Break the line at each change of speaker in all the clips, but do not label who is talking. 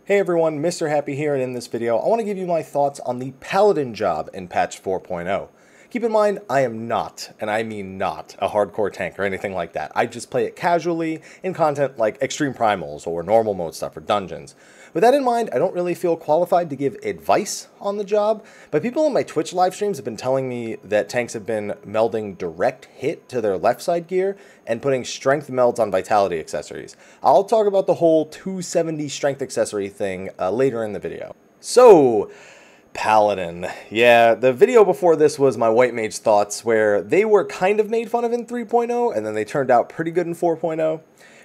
Hey everyone, Mr. Happy here, and in this video I want to give you my thoughts on the Paladin job in patch 4.0. Keep in mind, I am not, and I mean not, a hardcore tank or anything like that. I just play it casually in content like Extreme Primals or normal mode stuff or dungeons. With that in mind, I don't really feel qualified to give advice on the job, but people on my Twitch live streams have been telling me that tanks have been melding direct hit to their left side gear and putting strength melds on vitality accessories. I'll talk about the whole 270 strength accessory thing later in the video. So, Paladin. Yeah, the video before this was my White Mage thoughts, where they were kind of made fun of in 3.0, and then they turned out pretty good in 4.0.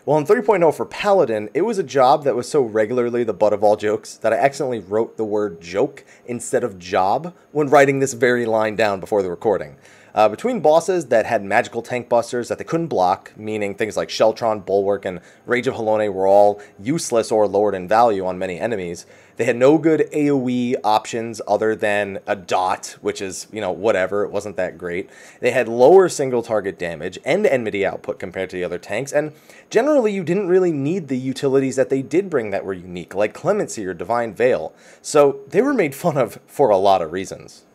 Well, in 3.0 for Paladin, it was a job that was so regularly the butt of all jokes that I accidentally wrote the word joke instead of job when writing this very line down before the recording. Between bosses that had magical tank busters that they couldn't block, meaning things like Sheltron, Bulwark, and Rage of Halone were all useless or lowered in value on many enemies, they had no good AoE options other than a dot, which is, whatever, it wasn't that great. They had lower single target damage and enmity output compared to the other tanks, and generally you didn't really need the utilities that they did bring that were unique, like Clemency or Divine Veil, so they were made fun of for a lot of reasons.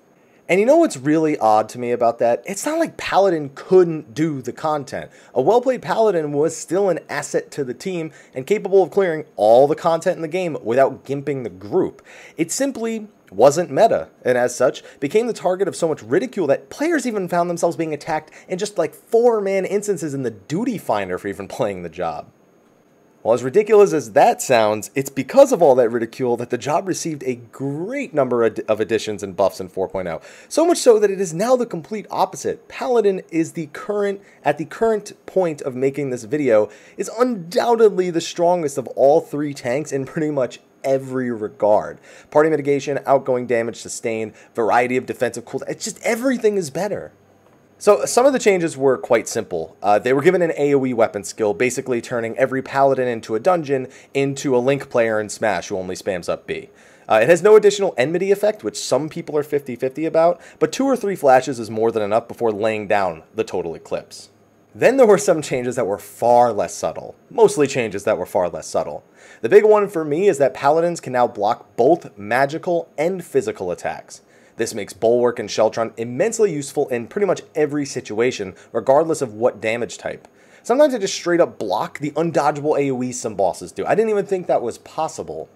And you know what's really odd to me about that? It's not like Paladin couldn't do the content. A well-played Paladin was still an asset to the team and capable of clearing all the content in the game without gimping the group. It simply wasn't meta, and as such, became the target of so much ridicule that players even found themselves being attacked in just like 4-man instances in the duty finder for even playing the job. Well, as ridiculous as that sounds, it's because of all that ridicule that the job received a great number of additions and buffs in 4.0. So much so that it is now the complete opposite. Paladin is at the current point of making this video, is undoubtedly the strongest of all three tanks in pretty much every regard. Party mitigation, outgoing damage, sustain, variety of defensive cooldowns, it's just everything is better. So some of the changes were quite simple. They were given an AoE weapon skill, basically turning every paladin into a dungeon into a Link player in Smash who only spams up B. It has no additional enmity effect, which some people are 50-50 about, but 2 or 3 flashes is more than enough before laying down the total eclipse. Then there were some changes that were far less subtle. Mostly changes that were far less subtle. The big one for me is that paladins can now block both magical and physical attacks. This makes Bulwark and Sheltron immensely useful in pretty much every situation, regardless of what damage type. Sometimes they just straight up block the undodgeable AoE some bosses do. I didn't even think that was possible.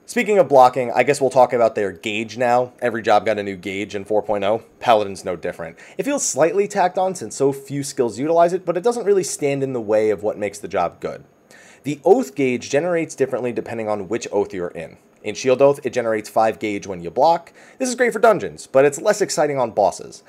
Speaking of blocking, I guess we'll talk about their gauge now. Every job got a new gauge in 4.0. Paladin's no different. It feels slightly tacked on since so few skills utilize it, but it doesn't really stand in the way of what makes the job good. The Oath gauge generates differently depending on which Oath you're in. In Shield Oath, it generates 5 gauge when you block. This is great for dungeons, but it's less exciting on bosses.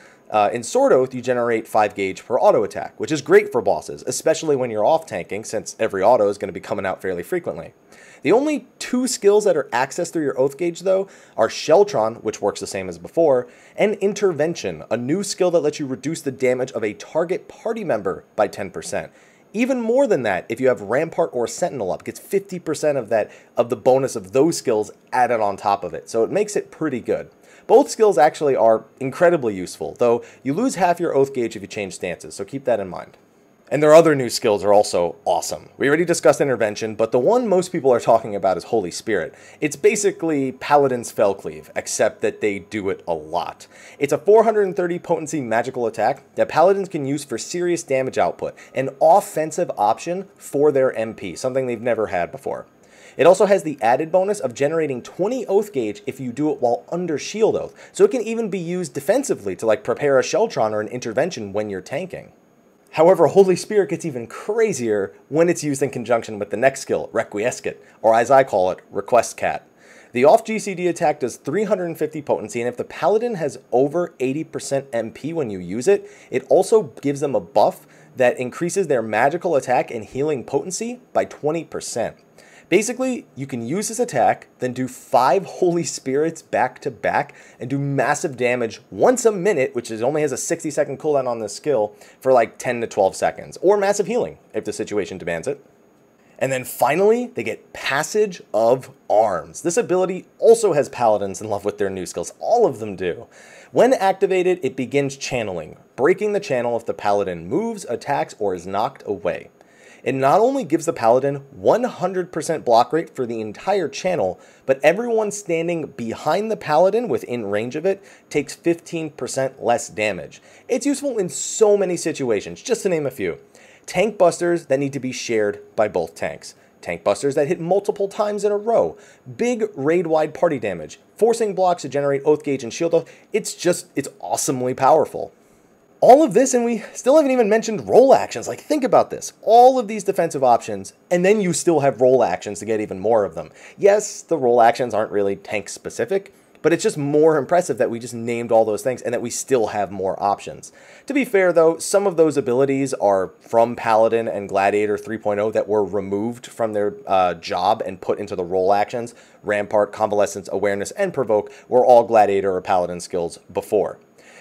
In Sword Oath, you generate 5 gauge per auto attack, which is great for bosses, especially when you're off tanking, since every auto is going to be coming out fairly frequently. The only 2 skills that are accessed through your Oath gauge, though, are Sheltron, which works the same as before, and Intervention, a new skill that lets you reduce the damage of a target party member by 10%. Even more than that, if you have Rampart or Sentinel up, it gets 50% of the bonus of those skills added on top of it, so it makes it pretty good. Both skills actually are incredibly useful, though you lose half your Oath gauge if you change stances, so keep that in mind. And their other new skills are also awesome. We already discussed Intervention, but the one most people are talking about is Holy Spirit. It's basically Paladin's Fellcleave, except that they do it a lot. It's a 430 potency magical attack that Paladins can use for serious damage output, an offensive option for their MP, something they've never had before. It also has the added bonus of generating 20 Oath gauge if you do it while under Shield Oath, so it can even be used defensively to prepare a Sheltron or an Intervention when you're tanking. However, Holy Spirit gets even crazier when it's used in conjunction with the next skill, Requiescat, or as I call it, Request Cat. The off-GCD attack does 350 potency, and if the Paladin has over 80% MP when you use it, it also gives them a buff that increases their magical attack and healing potency by 20%. Basically, you can use this attack, then do 5 Holy Spirits back to back, and do massive damage once a minute, which only has a 60-second cooldown on this skill, for like 10 to 12 seconds, or massive healing, if the situation demands it. And then finally, they get Passage of Arms. This ability also has Paladins in love with their new skills. All of them do. When activated, it begins channeling, breaking the channel if the Paladin moves, attacks, or is knocked away. It not only gives the Paladin 100% block rate for the entire channel, but everyone standing behind the Paladin within range of it takes 15% less damage. It's useful in so many situations, just to name a few. Tank busters that need to be shared by both tanks. Tank busters that hit multiple times in a row. Big raid-wide party damage. Forcing blocks to generate oath gauge and shield oath. It's awesomely powerful. All of this, and we still haven't even mentioned roll actions. Like, think about this. All of these defensive options, and then you still have roll actions to get even more of them. Yes, the roll actions aren't really tank specific, but it's just more impressive that we just named all those things and that we still have more options. To be fair, though, some of those abilities are from Paladin and Gladiator 3.0 that were removed from their job and put into the roll actions. Rampart, Convalescence, Awareness, and Provoke were all Gladiator or Paladin skills before.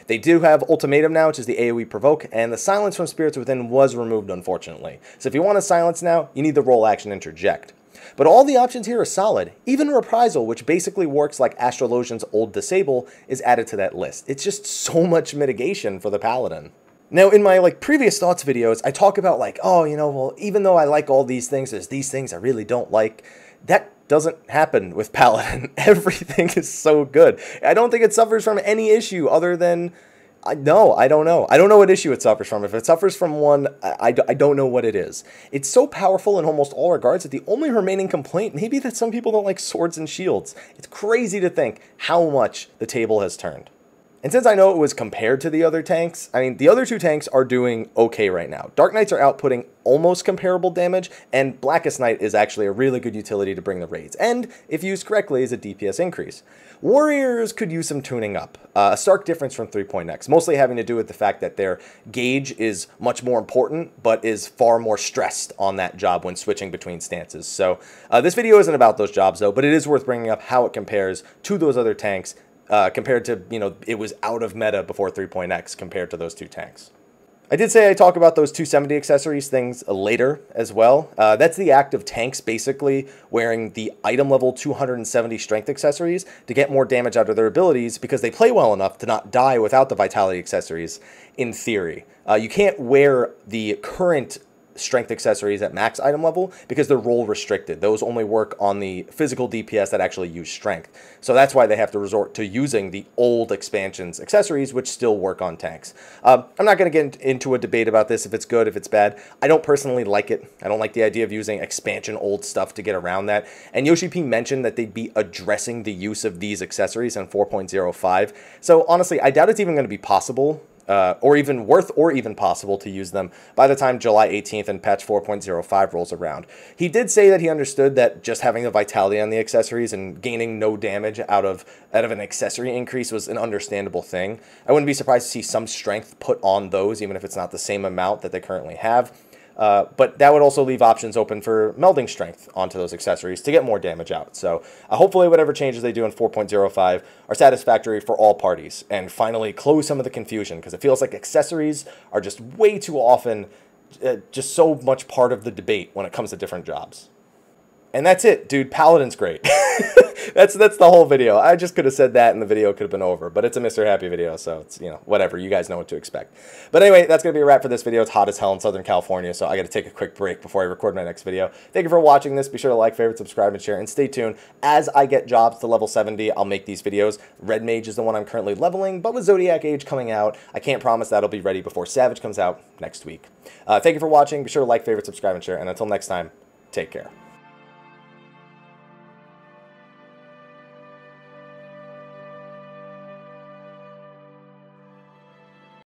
They do have Ultimatum now, which is the AoE Provoke, and the Silence from Spirits Within was removed, unfortunately. So if you want to silence now, you need the roll action Interject. But all the options here are solid. Even Reprisal, which basically works like Astrologian's old Disable, is added to that list. It's just so much mitigation for the Paladin. Now, in my previous thoughts videos, I talk about oh, well, even though I like all these things, there's these things I really don't like. That doesn't happen with Paladin. Everything is so good. I don't think it suffers from any issue other than... No, I don't know. I don't know what issue it suffers from. If it suffers from one, I don't know what it is. It's so powerful in almost all regards that the only remaining complaint may be that some people don't like swords and shields. It's crazy to think how much the table has turned. And since I know it was compared to the other tanks, I mean, the other two tanks are doing okay right now. Dark Knights are outputting almost comparable damage, and Blackest Knight is actually a really good utility to bring the raids, and if used correctly, is a DPS increase. Warriors could use some tuning up, a stark difference from 3.x, mostly having to do with the fact that their gauge is much more important, but is far more stressed on that job when switching between stances. So this video isn't about those jobs though, but it is worth bringing up how it compares to those other tanks, compared to, it was out of meta before 3.x compared to those two tanks. I did say I talk about those 270 accessories things later as well. That's the act of tanks basically wearing the item level 270 strength accessories to get more damage out of their abilities because they play well enough to not die without the vitality accessories in theory. You can't wear the current strength accessories at max item level because they're role restricted. Those only work on the physical DPS that actually use strength. So that's why they have to resort to using the old expansions accessories, which still work on tanks. I'm not going to get into a debate about this, if it's good, if it's bad. I don't personally like it. I don't like the idea of using expansion old stuff to get around that. And Yoshi P mentioned that they'd be addressing the use of these accessories in 4.05. So honestly, I doubt it's even going to be possible or even worth or even possible to use them by the time July 18th and patch 4.05 rolls around. He did say that he understood that just having the vitality on the accessories and gaining no damage out of an accessory increase was an understandable thing. I wouldn't be surprised to see some strength put on those, even if it's not the same amount that they currently have. But that would also leave options open for melding strength onto those accessories to get more damage out. So hopefully whatever changes they do in 4.05 are satisfactory for all parties and finally close some of the confusion, because it feels like accessories are just way too often just so much part of the debate when it comes to different jobs. And that's it, dude. Paladin's great. That's the whole video. I just could have said that and the video could have been over, but it's a Mr. Happy video, so it's, whatever. You guys know what to expect. But anyway, that's going to be a wrap for this video. It's hot as hell in Southern California, so I got to take a quick break before I record my next video. Thank you for watching this. Be sure to like, favorite, subscribe, and share, and stay tuned. As I get jobs to level 70, I'll make these videos. Red Mage is the one I'm currently leveling, but with Zodiac Age coming out, I can't promise that'll be ready before Savage comes out next week. Thank you for watching. Be sure to like, favorite, subscribe, and share, and until next time, take care.